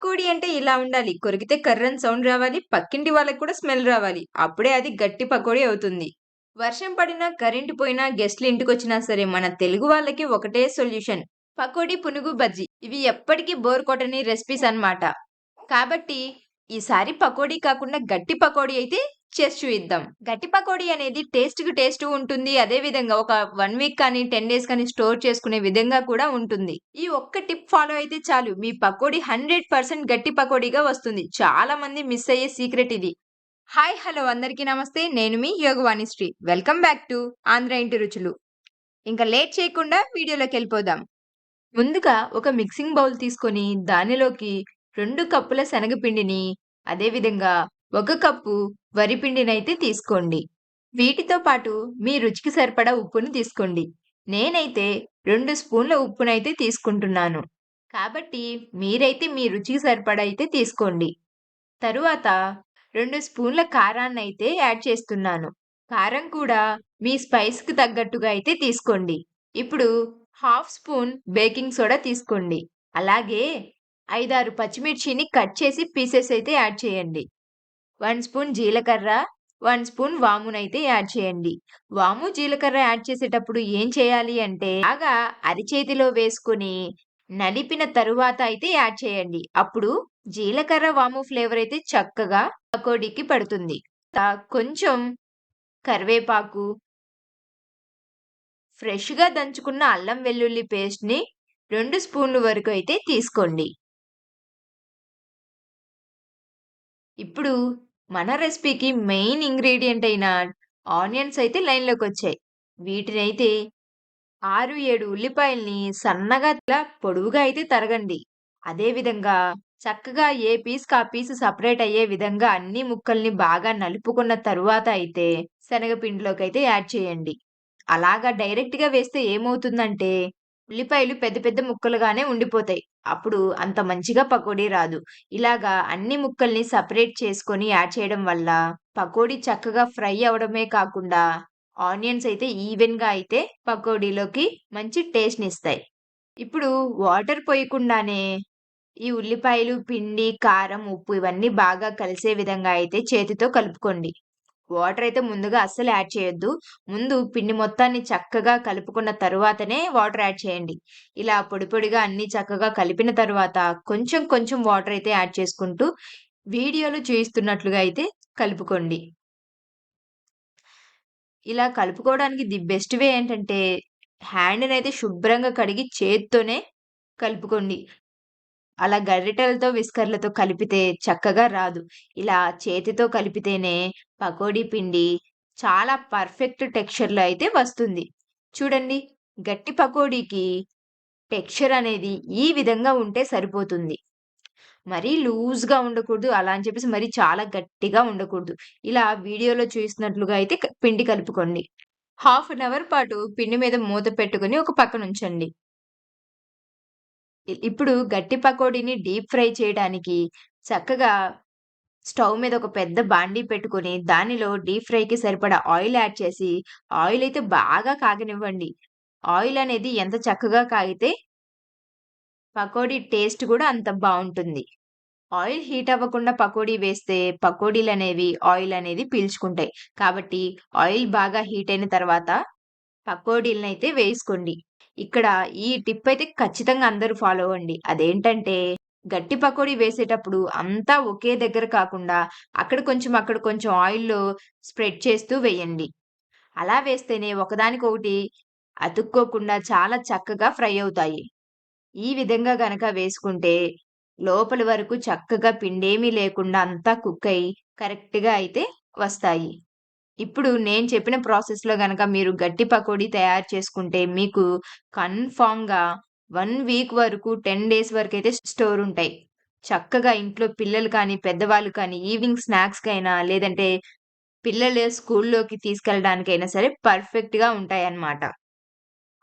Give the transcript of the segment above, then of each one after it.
పకోడీ అంటే ఇలా ఉండాలి. కొరికితే కర్రని సౌండ్ రావాలి. పక్కింటి వాళ్ళకి కూడా స్మెల్ రావాలి. అప్పుడే అది గట్టి పకోడీ అవుతుంది. వర్షం పడినా, కరెంట్ పోయినా, గెస్ట్‌లు ఇంటికొచ్చినా సరే మన తెలుగు వాళ్ళకి ఒకటే సొల్యూషన్. పకోడీ, పునుగు, బజ్జీ. ఇవి ఎప్పటికి బోర్ కొట్టని రెసిపీస్ అన్నమాట. కాబట్టి ఈసారి పకోడీ కాకుండా గట్టి పకోడీ అయితే చేసి చూయిద్దాం. గట్టి పకోడీ అనేది టేస్ట్‌కి టేస్టు ఉంటుంది. అదే విధంగా ఒక 1 వీక్ కానీ, 10 డేస్ కానీ స్టోర్ చేసుకునే విధంగా కూడా ఉంటుంది. ఈ ఒక్క టిప్ ఫాలో అయితే చాలు మీ పకోడీ 100% గట్టి పకోడీగా వస్తుంది. చాలా మంది మిస్ అయ్యే సీక్రెట్ ఇది. హాయ్! హలో! అందరికీ నమస్తే. నేను మీ యోగవాణిశ్రీ. వెల్కమ్ బ్యాక్ టు ఆంధ్ర ఇంటి రుచులు. ఇంక లేట్ చేయకుండా వీడియోలోకెళ్ళిపోదాం. ముందుగా ఒక మిక్సింగ్ బౌల్ తీసుకొని దానిలోకి 2 కప్పుల శనగపిండిని, అదే విధంగా 1 కప్పు వరిపిండినైతే తీసుకోండి. వీటితో పాటు మీ రుచికి సరిపడా ఉప్పుని తీసుకోండి. నేనైతే 2 స్పూన్ల ఉప్పునైతే తీసుకుంటున్నాను. కాబట్టి మీరైతే మీ రుచికి సరిపడా అయితే తీసుకోండి. తరువాత 2 స్పూన్ల కారాన్నయితే యాడ్ చేస్తున్నాను. కారం కూడా మీ స్పైస్‌కి తగ్గట్టుగా అయితే తీసుకోండి. ఇప్పుడు హాఫ్ స్పూన్ బేకింగ్ సోడా తీసుకోండి. అలాగే 5, 6 పచ్చిమిర్చిని కట్ చేసి పీసెస్ అయితే యాడ్ చేయండి. 1 స్పూన్ జీలకర్ర, 1 స్పూన్ వామునైతే యాడ్ చేయండి. వాము, జీలకర్ర యాడ్ చేసేటప్పుడు ఏం చేయాలి అంటే బాగా అరిచేతిలో వేసుకొని నలిపిన తరువాత అయితే యాడ్ చేయండి. అప్పుడు జీలకర్ర, వాము ఫ్లేవర్ అయితే చక్కగా పకోడీకి పడుతుంది. కొంచెం కరివేపాకు, ఫ్రెష్‌గా దంచుకున్న అల్లం వెల్లుల్లి పేస్ట్‌ని 2 స్పూన్లు వరకు అయితే తీసుకోండి. ఇప్పుడు మన రెసిపీకి మెయిన్ ఇంగ్రీడియెంట్ అయిన ఆనియన్స్ అయితే లైన్‌లోకొచ్చాయి. వీటినైతే 6, 7 ఉల్లిపాయల్ని సన్నగా ఇలా పొడవుగా అయితే తరగండి. అదే విధంగా చక్కగా ఏ పీస్‌కి ఆ పీస్ సెపరేట్ అయ్యే విధంగా అన్ని ముక్కల్ని బాగా నలుపుకున్న తరువాత అయితే శనగపిండిలోకైతే యాడ్ చేయండి. అలాగా డైరెక్ట్‌గా వేస్తే ఏమవుతుందంటే ఉల్లిపాయలు పెద్ద పెద్ద ముక్కలుగానే ఉండిపోతాయి. అప్పుడు అంత మంచిగా పకోడీ రాదు. ఇలాగా అన్ని ముక్కల్ని సెపరేట్ చేసుకొని యాడ్ చేయడం వల్ల పకోడీ చక్కగా ఫ్రై అవ్వడమే కాకుండా ఆనియన్స్ అయితే ఈవెన్‌గా అయితే పకోడీలోకి మంచి టేస్ట్‌నిస్తాయి. ఇప్పుడు వాటర్ పోయకుండానే ఈ ఉల్లిపాయలు, పిండి, కారం, ఉప్పు ఇవన్నీ బాగా కలిసే విధంగా అయితే చేతితో కలుపుకోండి. వాటర్ అయితే ముందుగా అస్సలు యాడ్ చేయొద్దు. ముందు పిండి మొత్తాన్ని చక్కగా కలుపుకున్న తరువాతనే వాటర్ యాడ్ చేయండి. ఇలా పొడి పొడిగా అన్నీ చక్కగా కలిపిన తరువాత కొంచెం కొంచెం వాటర్ అయితే యాడ్ చేసుకుంటూ వీడియోలో చూయిస్తున్నట్లుగా అయితే కలుపుకోండి. ఇలా కలుపుకోవడానికి ది బెస్ట్ వే ఏంటంటే హ్యాండ్‌నైతే శుభ్రంగా కడిగి చేత్తోనే కలుపుకోండి. అలా గరిటెలతో, విస్కర్‌లతో కలిపితే చక్కగా రాదు. ఇలా చేతితో కలిపితేనే పకోడీ పిండి చాలా పర్ఫెక్ట్ టెక్స్చర్‌లో అయితే వస్తుంది. చూడండి, గట్టి పకోడీకి టెక్స్చర్ అనేది ఈ విధంగా ఉంటే సరిపోతుంది. మరీ లూజ్‌గా ఉండకూడదు. అలా అని చెప్పేసి మరీ చాలా గట్టిగా ఉండకూడదు. ఇలా వీడియోలో చూసినట్లుగా అయితే పిండి కలుపుకోండి. హాఫ్ అన్ అవర్ పాటు పిండి మీద మూత పెట్టుకొని ఒక పక్కనుంచండి. ఇప్పుడు గట్టి పకోడీని డీప్ ఫ్రై చేయడానికి చక్కగా స్టవ్ మీద ఒక పెద్ద బాండీ పెట్టుకొని, దానిలో డీప్ ఫ్రైకి సరిపడా ఆయిల్ యాడ్ చేసి, ఆయిల్ అయితే బాగా కాగనివ్వండి. ఆయిల్ అనేది ఎంత చక్కగా కాగితే పకోడీ టేస్ట్ గూడా అంత బావుంటుంది. ఆయిల్ హీట్ అవ్వకుండా పకోడీ వేస్తే పకోడీలనేవి ఆయిల్ అనేది పీల్చుకుంటాయి. కాబట్టి ఆయిల్ బాగా హీట్ అయిన తర్వాత పకోడీలనైతే వేసుకోండి. ఇక్కడ ఈ టిప్ అయితే ఖచ్చితంగా అందరూ ఫాలో అవ్వండి. అదేంటంటే గట్టి పకోడీ వేసేటప్పుడు అంతా ఒకే దగ్గర కాకుండా అక్కడ కొంచెం ఆయిల్‌లో స్ప్రెడ్ చేస్తూ వేయండి. అలా వేస్తేనే ఒకదానికొకటి అతుక్కోకుండా చాలా చక్కగా ఫ్రై అవుతాయి. ఈ విధంగా గనక వేసుకుంటే లోపలి వరకు చక్కగా పిండేమీ లేకుండా అంతా కుక్ అయ్యి కరెక్ట్‌గా అయితే వస్తాయి. ఇప్పుడు నేను చెప్పిన ప్రాసెస్‌లో గనక మీరు గట్టి పకోడీ తయారు చేసుకుంటే మీకు కన్ఫర్మ్‌గా 1 వీక్ వరకు, 10 డేస్ వరకైతే స్టోర్ ఉంటాయి. చక్కగా ఇంట్లో పిల్లలు కానీ, పెద్దవాళ్ళు కానీ ఈవినింగ్ స్నాక్స్‌కైనా లేదంటే పిల్లలు స్కూల్లోకి తీసుకెళ్ళడానికైనా సరే పర్ఫెక్ట్‌గా ఉంటాయన్నమాట.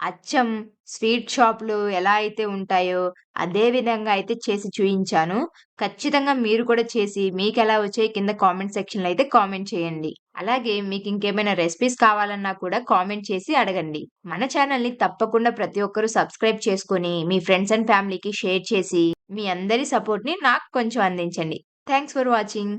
అచ్చం స్వీట్ షాప్‌లో ఎలా అయితే ఉంటాయో, అదే విధంగా అయితే చేసి చూయించాను. ఖచ్చితంగా మీరు కూడా చేసి మీకెలా వచ్చాయి కింద కామెంట్ సెక్షన్‌లో అయితే కామెంట్ చేయండి. అలాగే మీకింకేమైనా రెసిపీస్ కావాలన్నా కూడా కామెంట్ చేసి అడగండి. మన ఛానల్‌ని తప్పకుండా ప్రతి ఒక్కరు సబ్స్క్రైబ్ చేసుకొని, మీ ఫ్రెండ్స్ అండ్ ఫ్యామిలీకి షేర్ చేసి, మీ అందరి సపోర్ట్‌ని నాకు కొంచెం అందించండి. Thanks for watching.